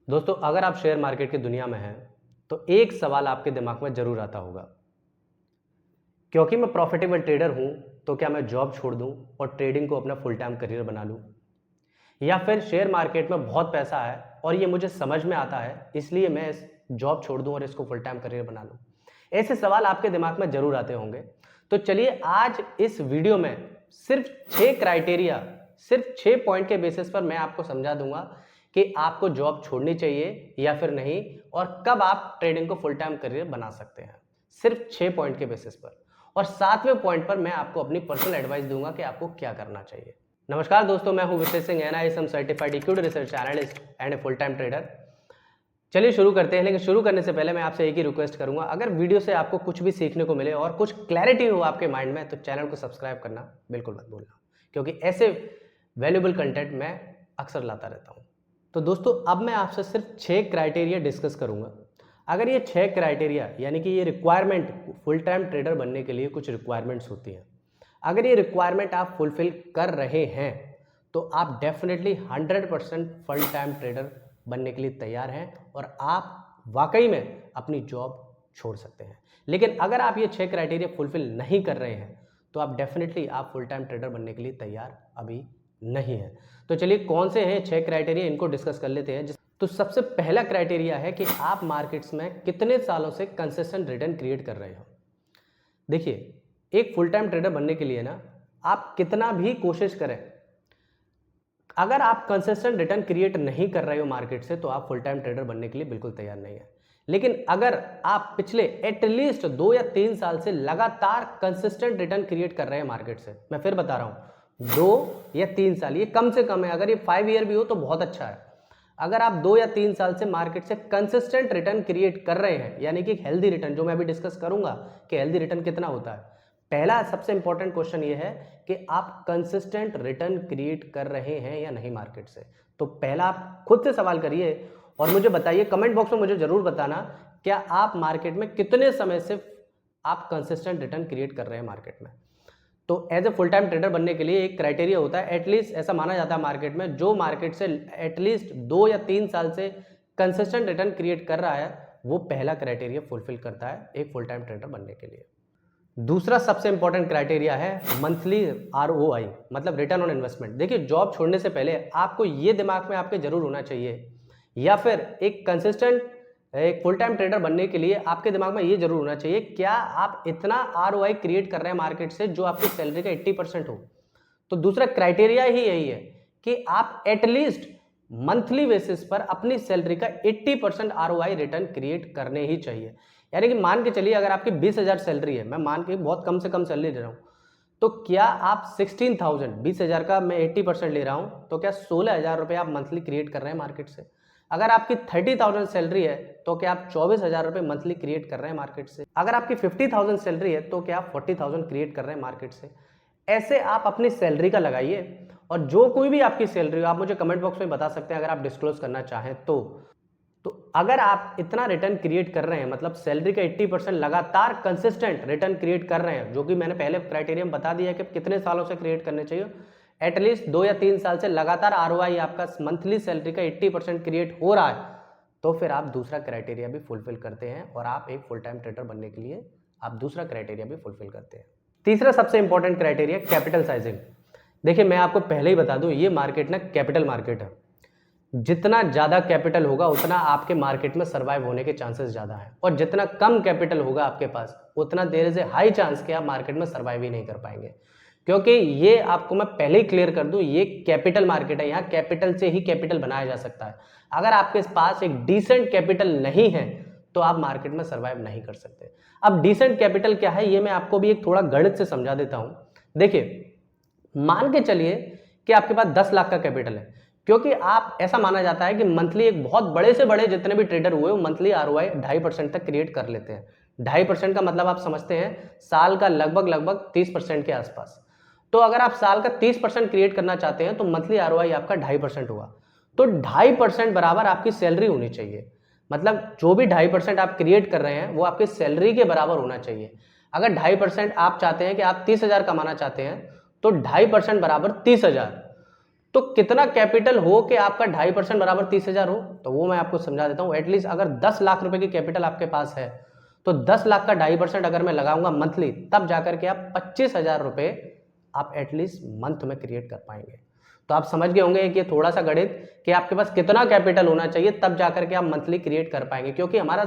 दोस्तों, अगर आप शेयर मार्केट की दुनिया में हैं, तो एक सवाल आपके दिमाग में ज़रूर आता होगा, क्योंकि मैं प्रॉफिटेबल ट्रेडर हूँ, तो क्या मैं जॉब छोड़ दूँ और ट्रेडिंग को अपना फुल टाइम करियर बना लूँ? या फिर शेयर मार्केट में बहुत पैसा है और ये मुझे समझ में आता है, इसलिए मैं इस जॉब छोड़ दूँ और इसको फुल टाइम करियर बना लूँ? ऐसे सवाल आपके दिमाग में ज़रूर आते होंगे। तो चलिए आज इस वीडियो में सिर्फ 6 क्राइटेरिया, सिर्फ 6 पॉइंट के बेसिस पर मैं आपको समझा दूँगा कि आपको जॉब छोड़नी चाहिए या फिर नहीं और कब आप ट्रेडिंग को फुल टाइम करियर बना सकते हैं। सिर्फ 6 पॉइंट के बेसिस पर। और 7वें पॉइंट पर मैं आपको अपनी पर्सनल एडवाइस दूँगा कि आपको क्या करना चाहिए। नमस्कार दोस्तों, मैं हूं Vishesh Singh, NISM certified equity research analyst and a full time trader. चलिए शुरू करते हैं, लेकिन शुरू करने से पहले मैं आपसे एक ही रिक्वेस्ट करूंगा, अगर वीडियो से आपको कुछ भी सीखने को मिले और कुछ क्लैरिटी हो आपके माइंड में, तो चैनल को सब्सक्राइब करना बिल्कुल मत भूलना, क्योंकि ऐसे वैल्यूएबल कंटेंट मैं अक्सर लाता रहता हूँ। तो दोस्तों, अब मैं आपसे सिर्फ 6 क्राइटेरिया डिस्कस करूंगा। अगर ये 6 क्राइटेरिया यानी कि ये रिक्वायरमेंट, फुल टाइम ट्रेडर बनने के लिए कुछ रिक्वायरमेंट्स होती हैं, अगर ये रिक्वायरमेंट आप फुलफिल कर रहे हैं तो आप डेफिनेटली 100% फुल टाइम ट्रेडर बनने के लिए तैयार हैं और आप वाकई में अपनी जॉब छोड़ सकते हैं। लेकिन अगर आप ये 6 क्राइटेरिया फुलफिल नहीं कर रहे हैं तो आप डेफिनेटली आप फुल टाइम ट्रेडर बनने के लिए तैयार अभी नहीं है। तो चलिए कौन से हैं 6 क्राइटेरिया, इनको डिस्कस कर लेते हैं। तो सबसे पहला क्राइटेरिया है कि आप मार्केट्स में कितने सालों से कंसिस्टेंट रिटर्न क्रिएट कर रहे हो। देखिए, एक फुल टाइम ट्रेडर बनने के लिए ना, आप कितना भी कोशिश करें, अगर आप कंसिस्टेंट रिटर्न क्रिएट नहीं कर रहे हो मार्केट से, तो आप फुल टाइम ट्रेडर बनने के लिए बिल्कुल तैयार नहीं है। लेकिन अगर आप पिछले एटलीस्ट 2 या 3 साल से लगातार कंसिस्टेंट रिटर्न क्रिएट कर रहे हैं मार्केट से, मैं फिर बता रहा हूं, 2 या 3 साल, ये कम से कम है। अगर ये 5 ईयर भी हो तो बहुत अच्छा है। अगर आप 2 या 3 साल से मार्केट से कंसिस्टेंट रिटर्न क्रिएट कर रहे हैं, यानी कि हेल्दी रिटर्न, जो मैं अभी डिस्कस करूंगा कि हेल्दी रिटर्न कितना होता है। पहला सबसे इंपॉर्टेंट क्वेश्चन ये है कि आप कंसिस्टेंट रिटर्न क्रिएट कर रहे हैं या नहीं मार्केट से। तो पहला आप खुद से सवाल करिए और मुझे बताइए, कमेंट बॉक्स में मुझे जरूर बताना, क्या आप मार्केट में कितने समय से आप कंसिस्टेंट रिटर्न क्रिएट कर रहे हैं मार्केट में। तो as a full time trader बनने के लिए एक क्राइटेरिया होता है, एटलीस्ट ऐसा माना जाता है मार्केट में, जो मार्केट से एटलीस्ट 2 या 3 साल से कंसिस्टेंट रिटर्न क्रिएट कर रहा है, वो पहला क्राइटेरिया फुलफिल करता है एक फुल टाइम ट्रेडर बनने के लिए। दूसरा सबसे इंपॉर्टेंट क्राइटेरिया है मंथली ROI, मतलब रिटर्न ऑन इन्वेस्टमेंट। देखिए, जॉब छोड़ने से पहले आपको ये दिमाग में आपके जरूर होना चाहिए, या फिर एक कंसिस्टेंट एक फुल टाइम ट्रेडर बनने के लिए आपके दिमाग में ये जरूर होना चाहिए, क्या आप इतना ROI क्रिएट कर रहे हैं मार्केट से जो आपकी सैलरी का 80% हो। तो दूसरा क्राइटेरिया ही यही है कि आप एटलीस्ट मंथली बेसिस पर अपनी सैलरी का 80% ROI रिटर्न क्रिएट करने ही चाहिए। यानी कि मान के चलिए, अगर आपकी 20,000 सैलरी है, मैं मान के बहुत कम से कम सैलरी ले रहा हूँ, तो क्या आप 16,000, 20,000 का मैं 80% ले रहा हूँ, तो क्या 16,000 रुपये आप मंथली क्रिएट कर रहे हैं मार्केट से। अगर आपकी 30,000 सैलरी है तो क्या आप 24,000 रुपये मंथली क्रिएट कर रहे हैं मार्केट से। अगर आपकी 50,000 सैलरी है तो क्या आप 40,000 क्रिएट कर रहे हैं मार्केट से। ऐसे आप अपनी सैलरी का लगाइए, और जो कोई भी आपकी सैलरी हो, आप मुझे कमेंट बॉक्स में बता सकते हैं अगर आप डिस्क्लोज करना चाहें तो अगर आप इतना रिटर्न क्रिएट कर रहे हैं, मतलब सैलरी का 80% लगातार कंसिस्टेंट रिटर्न क्रिएट कर रहे हैं, जो कि मैंने पहले क्राइटेरिया बता दिया है कि कितने सालों से क्रिएट करने चाहिए, एटलीस्ट 2 या 3 साल से लगातार ROI आपका मंथली सैलरी का 80% क्रिएट हो रहा है, तो फिर आप दूसरा क्राइटेरिया भी फुलफिल करते हैं और आप एक फुल टाइम ट्रेडर बनने के लिए आप दूसरा क्राइटेरिया भी फुलफिल करते हैं। तीसरा सबसे इंपॉर्टेंट क्राइटेरिया कैपिटल साइजिंग। देखिए, मैं आपको पहले ही बता दूं, ये मार्केट ना कैपिटल मार्केट है। जितना ज़्यादा कैपिटल होगा उतना आपके मार्केट में सर्वाइव होने के चांसेस ज़्यादा है, और जितना कम कैपिटल होगा आपके पास, उतना there is a high chance कि आप मार्केट में सर्वाइव ही नहीं कर पाएंगे। क्योंकि ये आपको मैं पहले ही क्लियर कर दूं, ये कैपिटल मार्केट है, यहाँ कैपिटल से ही कैपिटल बनाया जा सकता है। अगर आपके पास एक डिसेंट कैपिटल नहीं है तो आप मार्केट में सर्वाइव नहीं कर सकते। अब डिसेंट कैपिटल क्या है, ये मैं आपको भी एक थोड़ा गणित से समझा देता हूं। देखिए, मान के चलिए कि आपके पास 10 लाख का कैपिटल है, क्योंकि आप ऐसा माना जाता है कि मंथली एक बहुत बड़े से बड़े जितने भी ट्रेडर हुए वो मंथली ROI 2.5% तक क्रिएट कर लेते हैं। 2.5% का मतलब आप समझते हैं साल का लगभग 30% के आसपास। तो अगर आप साल का 30% क्रिएट करना चाहते हैं तो मंथली ROI आपका 2.5% हुआ, तो 2.5% बराबर आपकी सैलरी होनी चाहिए। मतलब जो भी 2.5% आप क्रिएट कर रहे हैं वो आपकी सैलरी के बराबर होना चाहिए। अगर 2.5% आप चाहते हैं कि आप 30,000 कमाना चाहते हैं, तो 2.5% बराबर 30,000। तो कितना कैपिटल हो कि आपका 2.5% बराबर 30,000 हो, तो वो मैं आपको समझा देता हूँ। एटलीस्ट अगर 10 लाख रुपए की कैपिटल आपके पास है तो 10 लाख का 2.5% अगर मैं लगाऊंगा मंथली, तब जाकर के आप 25,000 रुपए आप एटलीस्ट मंथ में क्रिएट कर पाएंगे। तो आप समझ गए होंगे कि ये थोड़ा सा गणित कि आपके पास कितना कैपिटल होना चाहिए तब जाकर के आप मंथली क्रिएट कर पाएंगे। क्योंकि हमारा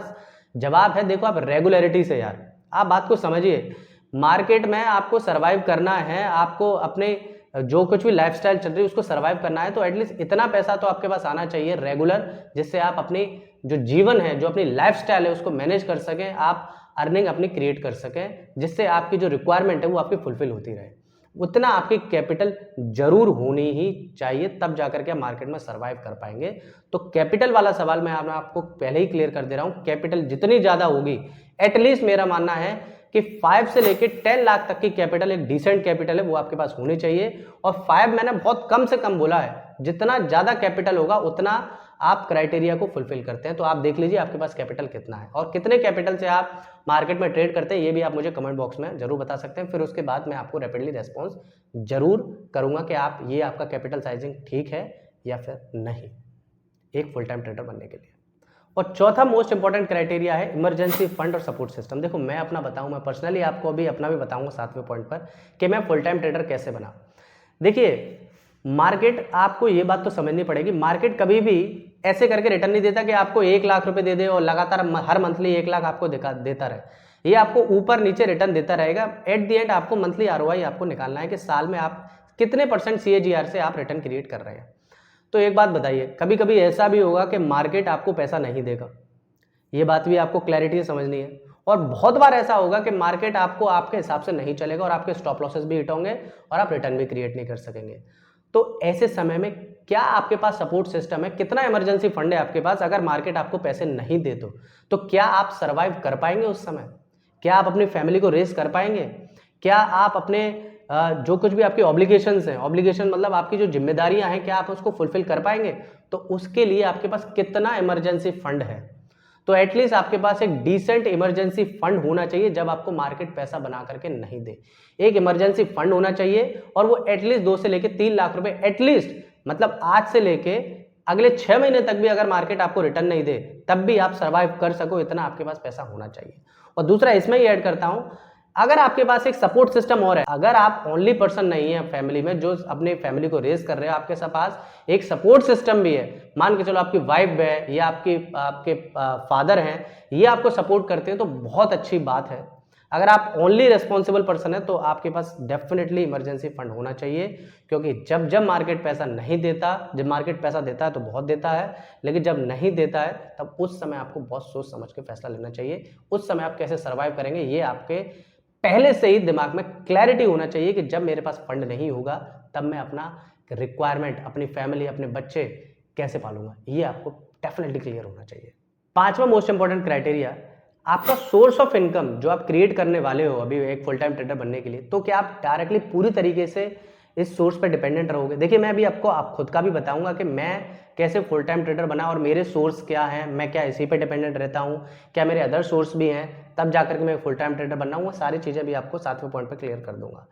जवाब है, देखो आप रेगुलरिटी से, यार आप बात को समझिए, मार्केट में आपको सर्वाइव करना है, आपको अपने जो कुछ भी लाइफस्टाइल चल रही है उसको सर्वाइव करना है, तो एटलीस्ट इतना पैसा तो आपके पास आना चाहिए रेगुलर, जिससे आप अपनी जो जीवन है, जो अपनी लाइफस्टाइल है उसको मैनेज कर सकें, आप अर्निंग अपनी क्रिएट कर सकें, जिससे आपकी जो रिक्वायरमेंट है वो आपकी फुलफिल होती रहे। उतना आपकी कैपिटल जरूर होनी ही चाहिए, तब जाकर के आप मार्केट में सर्वाइव कर पाएंगे। तो कैपिटल वाला सवाल मैं आपको पहले ही क्लियर कर दे रहा हूं, कैपिटल जितनी ज्यादा होगी, एटलीस्ट मेरा मानना है कि 5 से लेके 10 लाख तक की कैपिटल, एक डिसेंट कैपिटल है, वो आपके पास होनी चाहिए। और 5 मैंने बहुत कम से कम बोला है, जितना ज्यादा कैपिटल होगा उतना आप क्राइटेरिया को फुलफिल करते हैं। तो आप देख लीजिए आपके पास कैपिटल कितना है और कितने कैपिटल से आप मार्केट में ट्रेड करते हैं, ये भी आप मुझे कमेंट बॉक्स में जरूर बता सकते हैं। फिर उसके बाद मैं आपको रैपिडली रेस्पॉन्स जरूर करूंगा कि आप ये आपका कैपिटल साइजिंग ठीक है या फिर नहीं एक फुल टाइम ट्रेडर बनने के लिए। और चौथा मोस्ट इंपॉर्टेंट क्राइटेरिया है इमरजेंसी फंड और सपोर्ट सिस्टम। देखो मैं अपना बताऊं, मैं पर्सनली आपको अभी अपना भी बताऊंगा 7वें पॉइंट पर कि मैं फुल टाइम ट्रेडर कैसे बना। देखिए मार्केट, आपको ये बात तो समझनी पड़ेगी, मार्केट कभी भी ऐसे करके रिटर्न नहीं देता कि आपको 1 लाख रुपए दे दे और लगातार हर मंथली 1 लाख आपको देता रहे। ये आपको ऊपर नीचे रिटर्न देता रहेगा। एट द एंड आपको मंथली आरओआई आपको निकालना है कि साल में आप कितने % CAGR से आप रिटर्न क्रिएट कर रहे हैं। तो एक बात बताइए, कभी कभी ऐसा भी होगा कि मार्केट आपको पैसा नहीं देगा, ये बात भी आपको क्लैरिटी से समझनी है। और बहुत बार ऐसा होगा कि मार्केट आपको आपके हिसाब से नहीं चलेगा और आपके स्टॉप लॉसेस भी हिट होंगे और आप रिटर्न भी क्रिएट नहीं कर सकेंगे। तो ऐसे समय में क्या आपके पास सपोर्ट सिस्टम है, कितना इमरजेंसी फंड है आपके पास, अगर मार्केट आपको पैसे नहीं दे तो क्या आप सर्वाइव कर पाएंगे उस समय? क्या आप अपनी फैमिली को रेस कर पाएंगे? क्या आप अपने जो कुछ भी आपकी ऑब्लिगेशंस हैं, ऑब्लिगेशन मतलब आपकी जो जिम्मेदारियां हैं, क्या आप उसको फुलफिल कर पाएंगे? तो उसके लिए आपके पास कितना इमरजेंसी फंड है? तो एटलीस्ट आपके पास एक डिसेंट इमरजेंसी फंड होना चाहिए जब आपको मार्केट पैसा बना करके नहीं दे। एक इमरजेंसी फंड होना चाहिए और वो एटलीस्ट 2 से लेके 3 लाख रुपए एटलीस्ट, मतलब आज से लेके अगले 6 महीने तक भी अगर मार्केट आपको रिटर्न नहीं दे तब भी आप सर्वाइव कर सको, इतना आपके पास पैसा होना चाहिए। और दूसरा इसमें ही ऐड करता हूं, अगर आपके पास एक सपोर्ट सिस्टम और है, अगर आप ओनली पर्सन नहीं है फैमिली में जो अपने फैमिली को रेस कर रहे हो, आपके पास एक सपोर्ट सिस्टम भी है, मान के चलो आपकी वाइफ है या आपके फादर हैं, ये आपको सपोर्ट करते हैं, तो बहुत अच्छी बात है। अगर आप ओनली रेस्पॉन्सिबल पर्सन है तो आपके पास डेफिनेटली इमरजेंसी फंड होना चाहिए, क्योंकि जब जब मार्केट पैसा नहीं देता, जब मार्केट पैसा देता है तो बहुत देता है, लेकिन जब नहीं देता है तब उस समय आपको बहुत सोच समझ के फैसला लेना चाहिए। उस समय आप कैसे सर्वाइव करेंगे ये आपके पहले से ही दिमाग में क्लैरिटी होना चाहिए कि जब मेरे पास फंड नहीं होगा तब मैं अपना रिक्वायरमेंट, अपनी फैमिली, अपने बच्चे कैसे पालूंगा, ये आपको डेफिनेटली क्लियर होना चाहिए। 5वां मोस्ट इंपॉर्टेंट क्राइटेरिया, आपका सोर्स ऑफ इनकम जो आप क्रिएट करने वाले हो अभी एक फुल टाइम ट्रेडर बनने के लिए, तो क्या आप डायरेक्टली पूरी तरीके से इस सोर्स पर डिपेंडेंट रहोगे? देखिए मैं अभी आपको खुद का भी बताऊंगा कि मैं कैसे फुल टाइम ट्रेडर बना और मेरे सोर्स क्या हैं, मैं क्या इसी पे डिपेंडेंट रहता हूं, क्या मेरे अदर सोर्स भी हैं, तब जाकर के मैं फुल टाइम ट्रेडर बनना हूँ। वो सारी चीज़ें भी आपको 7वें पॉइंट पे क्लियर कर दूंगा।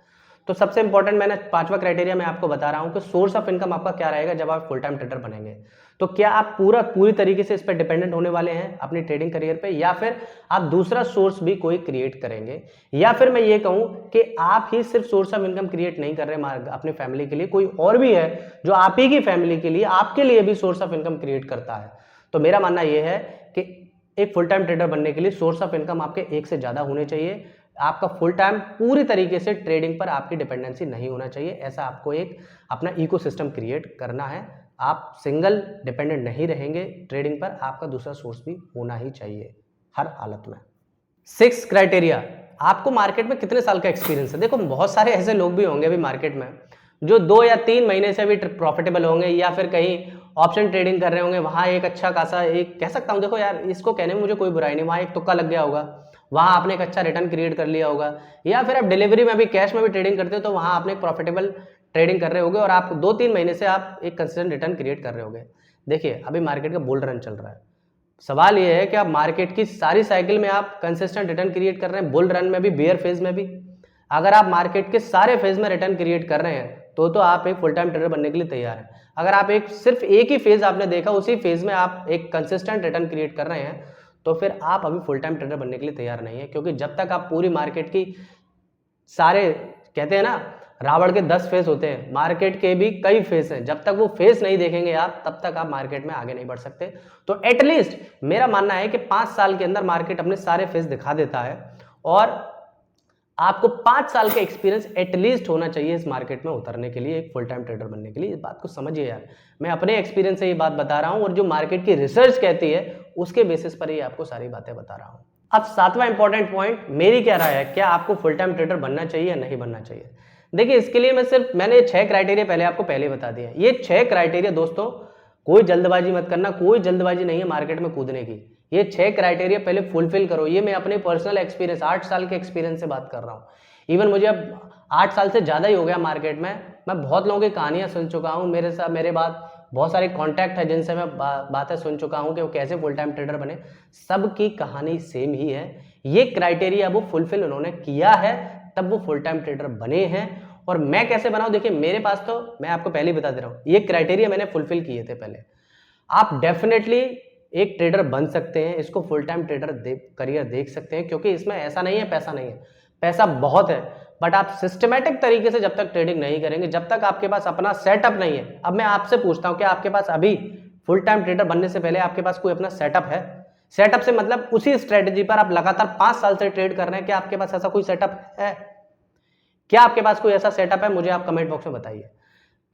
तो सबसे इंपॉर्टेंट मैंने 5वां क्राइटेरिया मैं आपको बता रहा हूँ कि सोर्स ऑफ इनकम आपका क्या रहेगा जब आप फुल टाइम ट्रेडर बनेंगे। तो क्या आप पूरी तरीके से इस पर डिपेंडेंट होने वाले हैं अपनी ट्रेडिंग करियर पे, या फिर आप दूसरा सोर्स भी कोई क्रिएट करेंगे, या फिर मैं ये कहूं कि आप ही सिर्फ सोर्स ऑफ इनकम क्रिएट नहीं कर रहे अपनी फैमिली के लिए, कोई और भी है जो आप ही की फैमिली के लिए, आपके लिए भी सोर्स ऑफ इनकम क्रिएट करता है। तो मेरा मानना यह है कि एक फुल टाइम ट्रेडर बनने के लिए सोर्स ऑफ इनकम आपके एक से ज्यादा होने चाहिए। आपका फुल टाइम पूरी तरीके से ट्रेडिंग पर आपकी डिपेंडेंसी नहीं होना चाहिए। ऐसा आपको एक अपना इकोसिस्टम क्रिएट करना है। आप सिंगल डिपेंडेंट नहीं रहेंगे ट्रेडिंग पर, आपका दूसरा सोर्स भी होना ही चाहिए हर हालत में। 6 क्राइटेरिया, आपको मार्केट में कितने साल का एक्सपीरियंस है। देखो बहुत सारे ऐसे लोग भी होंगे अभी मार्केट में जो 2 या 3 महीने से भी प्रॉफिटेबल होंगे, या फिर कहीं ऑप्शन ट्रेडिंग कर रहे होंगे, वहां एक अच्छा खासा, एक कह सकता हूं, देखो यार इसको कहने में मुझे कोई बुराई नहीं, वहां एक तुक्का लग गया होगा, वहां आपने एक अच्छा रिटर्न क्रिएट कर लिया होगा, या फिर आप डिलीवरी में भी कैश में भी ट्रेडिंग करते हो तो वहां आपने एक प्रॉफिटेबल ट्रेडिंग कर रहे होगे और आप 2-3 महीने से आप एक कंसिस्टेंट रिटर्न क्रिएट कर रहे होगे। देखिए अभी मार्केट का बुल रन चल रहा है, सवाल यह है कि आप मार्केट की सारी साइकिल में आप कंसिस्टेंट रिटर्न क्रिएट कर रहे हैं, बुल रन में भी, बेयर फेज में भी। अगर आप मार्केट के सारे फेज में रिटर्न क्रिएट कर रहे हैं तो आप एक फुल टाइम ट्रेडर बनने के लिए तैयार हैं। अगर आप सिर्फ एक ही फेज आपने देखा, उसी फेज में आप एक कंसिस्टेंट रिटर्न क्रिएट कर रहे हैं, तो फिर आप अभी फुल टाइम ट्रेडर बनने के लिए तैयार नहीं है। क्योंकि जब तक आप पूरी मार्केट की सारे, कहते हैं ना रावण के 10 फेस होते हैं, मार्केट के भी कई फेस हैं, जब तक वो फेस नहीं देखेंगे आप, तब तक आप मार्केट में आगे नहीं बढ़ सकते। तो एटलीस्ट मेरा मानना है कि 5 साल के अंदर मार्केट अपने सारे फेस दिखा देता है, और आपको 5 साल का एक्सपीरियंस एटलीस्ट होना चाहिए इस मार्केट में उतरने के लिए, एक फुल टाइम ट्रेडर बनने के लिए। इस बात को समझिए यार, मैं अपने एक्सपीरियंस से ये बात बता रहा हूं, और जो मार्केट की रिसर्च कहती है उसके बेसिस पर ही आपको सारी बातें बता रहा हूं। अब 7वां इंपॉर्टेंट पॉइंट, मेरी क्या राय है, क्या आपको फुल टाइम ट्रेडर बनना चाहिए या नहीं बनना चाहिए। देखिए, इसके लिए मैंने 6 क्राइटेरिया पहले बता दिए। ये 6 क्राइटेरिया दोस्तों, कोई जल्दबाजी मत करना, कोई जल्दबाजी नहीं है मार्केट में कूदने की। ये 6 क्राइटेरिया पहले फुलफिल करो। ये मैं अपने पर्सनल एक्सपीरियंस, 8 साल के एक्सपीरियंस से बात कर रहा हूँ। इवन मुझे अब 8 साल से ज़्यादा ही हो गया मार्केट में। मैं बहुत लोगों की कहानियाँ सुन चुका हूँ, मेरे बाद बहुत सारे कॉन्टैक्ट है जिनसे मैं बातें सुन चुका हूँ कि वो कैसे फुल टाइम ट्रेडर बने। सबकी कहानी सेम ही है। ये क्राइटेरिया वो फुलफिल उन्होंने किया है, तब वो फुल टाइम ट्रेडर बने हैं। और मैं कैसे बनाऊँ, देखिए मेरे पास तो, मैं आपको पहले ही बता दे रहा हूँ, ये क्राइटेरिया मैंने फुलफिल किए थे पहले। आप डेफिनेटली एक ट्रेडर बन सकते हैं, इसको फुल टाइम ट्रेडर करियर देख सकते हैं, क्योंकि इसमें ऐसा नहीं है पैसा नहीं है, पैसा बहुत है। बट आप सिस्टमेटिक तरीके से जब तक ट्रेडिंग नहीं करेंगे, जब तक आपके पास अपना सेटअप नहीं है। अब मैं आपसे पूछता हूं कि आपके पास अभी फुल टाइम ट्रेडर बनने से पहले आपके पास कोई अपना सेटअप है? सेटअप से मतलब उसी स्ट्रेटेजी पर आप लगातार 5 साल से ट्रेड कर रहे हैं, क्या आपके पास ऐसा कोई सेटअप है? क्या आपके पास कोई ऐसा सेटअप है? मुझे आप कमेंट बॉक्स में बताइए।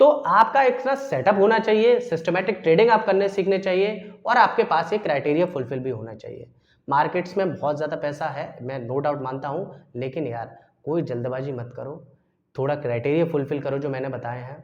तो आपका एक सेटअप होना चाहिए, सिस्टमेटिक ट्रेडिंग आप करने सीखने चाहिए, और आपके पास एक क्राइटेरिया फुलफिल भी होना चाहिए। मार्केट्स में बहुत ज़्यादा पैसा है, मैं नो डाउट मानता हूं, लेकिन यार कोई जल्दबाजी मत करो, थोड़ा क्राइटेरिया फुलफिल करो जो मैंने बताए हैं।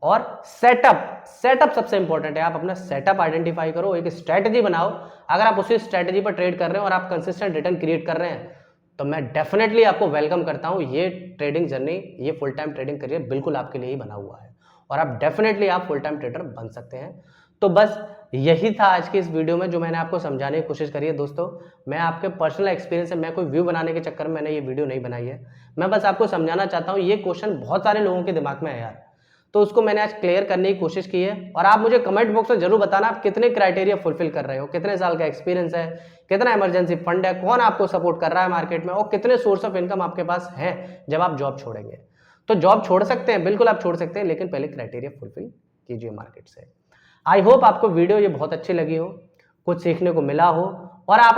और सेटअप सबसे इंपॉर्टेंट है। आप अपना सेटअप आइडेंटिफाई करो, एक स्ट्रैटेजी बनाओ। अगर आप उसी स्ट्रैटेजी पर ट्रेड कर रहे हैं और आप कंसिस्टेंट रिटर्न क्रिएट कर रहे हैं, तो मैं डेफिनेटली आपको वेलकम करता हूं। ये ट्रेडिंग जर्नी, ये फुल टाइम ट्रेडिंग करियर बिल्कुल आपके लिए ही बना हुआ है, और आप डेफिनेटली आप फुल टाइम ट्रेडर बन सकते हैं। तो बस यही था आज की इस वीडियो में जो मैंने आपको समझाने की कोशिश करी है। दोस्तों, मैं आपके पर्सनल एक्सपीरियंस से, मैं कोई व्यू बनाने के चक्कर में मैंने ये वीडियो नहीं बनाई है। मैं बस आपको समझाना चाहता हूँ। ये क्वेश्चन बहुत सारे लोगों के दिमाग में है यार, तो उसको मैंने आज क्लियर करने की कोशिश की है। और आप मुझे कमेंट बॉक्स में जरूर बताना आप कितने क्राइटेरिया फुलफिल कर रहे हो, कितने साल का एक्सपीरियंस है, कितना इमरजेंसी फंड है, कौन आपको सपोर्ट कर रहा है मार्केट में, और कितने सोर्स ऑफ इनकम आपके पास है जब आप जॉब छोड़ेंगे। तो जॉब छोड़ सकते हैं, बिल्कुल आप छोड़ सकते हैं, लेकिन पहले क्राइटेरिया फुलफिल कीजिए मार्केट से। आई होप आपको वीडियो ये बहुत अच्छी लगी हो, कुछ सीखने को मिला हो। और आप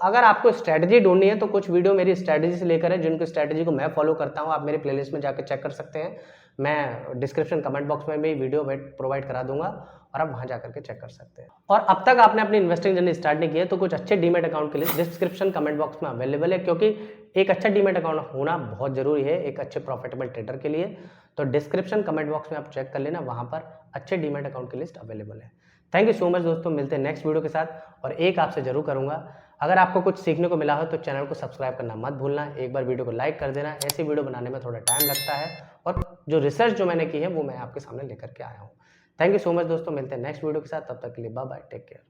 अगर आपको स्ट्रैटेजी ढूंढनी है, तो कुछ वीडियो मेरी स्ट्रैटेजी से लेकर है, जिनकी स्ट्रैटेजी को मैं फॉलो करता हूं। आप मेरे प्लेलिस्ट में जाकर चेक कर सकते हैं। मैं डिस्क्रिप्शन कमेंट बॉक्स में भी वीडियो प्रोवाइड करा दूंगा, और आप वहां जाकर के चेक कर सकते हैं। और अब तक आपने अपनी इन्वेस्टिंग जर्नी स्टार्ट नहीं की है, तो कुछ अच्छे डीमेट अकाउंट के लिए डिस्क्रिप्शन कमेंट बॉक्स में अवेलेबल है, क्योंकि एक अच्छा डीमेट अकाउंट होना बहुत जरूरी है एक अच्छे प्रॉफिटेबल ट्रेडर के लिए। तो डिस्क्रिप्शन कमेंट बॉक्स में आप चेक कर लेना, वहां पर अच्छे डीमेट अकाउंट की लिस्ट अवेलेबल है। थैंक यू सो मच दोस्तों, मिलते हैं नेक्स्ट वीडियो के साथ। और एक आपसे जरूर करूंगा, अगर आपको कुछ सीखने को मिला हो तो चैनल को सब्सक्राइब करना मत भूलना, एक बार वीडियो को लाइक कर देना। ऐसी वीडियो बनाने में थोड़ा टाइम लगता है, और जो रिसर्च जो मैंने की है वो मैं आपके सामने लेकर के आया हूँ। थैंक यू सो मच दोस्तों, मिलते हैं नेक्स्ट वीडियो के साथ। तब तक के लिए बाय बाय, टेक केयर।